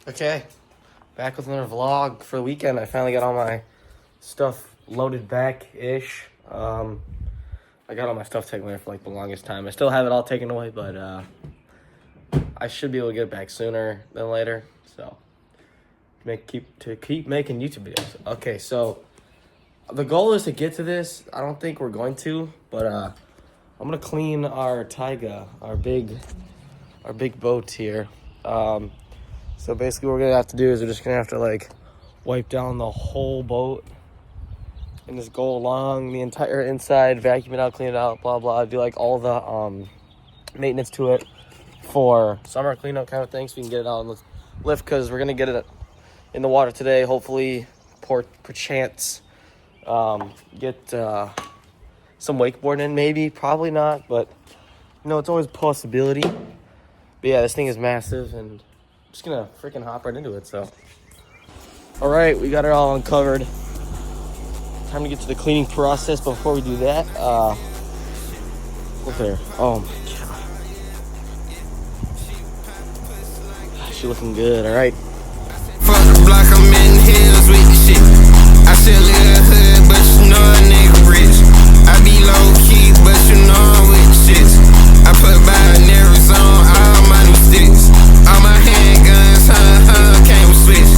Okay, back with another vlog for the weekend. I finally got all my stuff loaded back-ish. I got all my stuff taken away for like the longest time. I still have it all taken away, but I should be able to get it back sooner than later. So keep making YouTube videos. Okay, so the goal is to get to this. I don't think we're going to, but I'm gonna clean our Taiga, our big boat here. So basically what we're gonna have to do is we're just gonna have to like wipe down the whole boat and just go along the entire inside, vacuum it out, clean it out, blah blah, do like all the maintenance to it for summer cleanup kind of thing, so we can get it out on the lift, because we're gonna get it in the water today, hopefully, perchance get some wakeboarding in, maybe, probably not, but you know, it's always a possibility. But yeah, this thing is massive, and I'm just gonna freaking hop right into it. So all right, we got it all uncovered. Time to get to the cleaning process. Before we do that, look there. Oh my god, she looking good. All right, fuck the block, I'm in hills with the shit. I still live hood, but you know a nigga rich. I be low key, but you know I'm with the shits. I put binaries on all my new sticks. All my handguns, came with switch.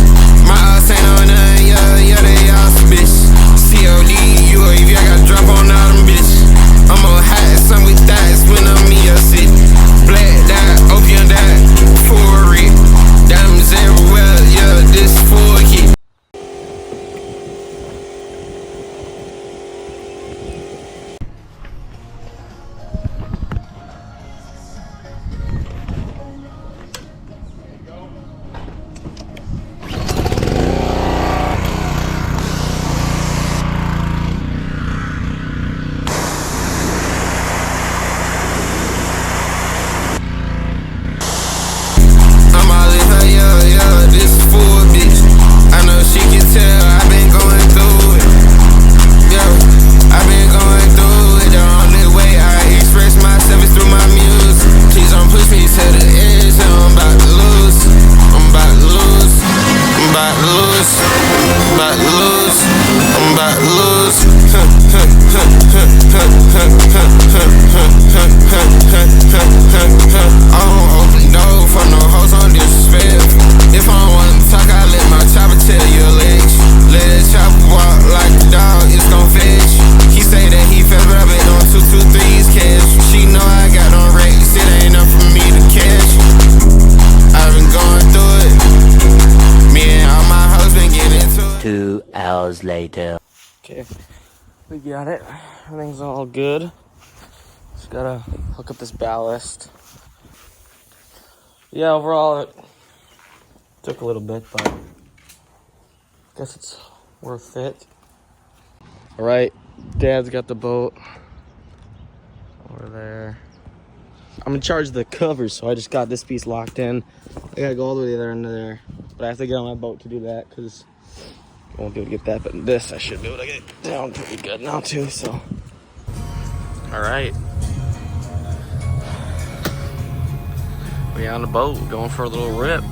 My ass ain't on none, yeah, they all some bitch. COD, UAV, I got drop on all them bitch. I'm on hot, some with thighs when I'm in your city. Black dot, opium dot, for it. Diamonds everywhere, yeah, this for a kid. Later. okay, we got it. Everything's all good. Just gotta hook up this ballast. Yeah, overall it took a little bit, but I guess it's worth it. All right, Dad's got the boat over there. I'm in charge of the covers, so I just got this piece locked in. I gotta go all the way to the other end of there, but I have to get on my boat to do that because I won't be able to get that, but this I should be able to get down pretty good now too, so. All right. We on the boat, going for a little rip.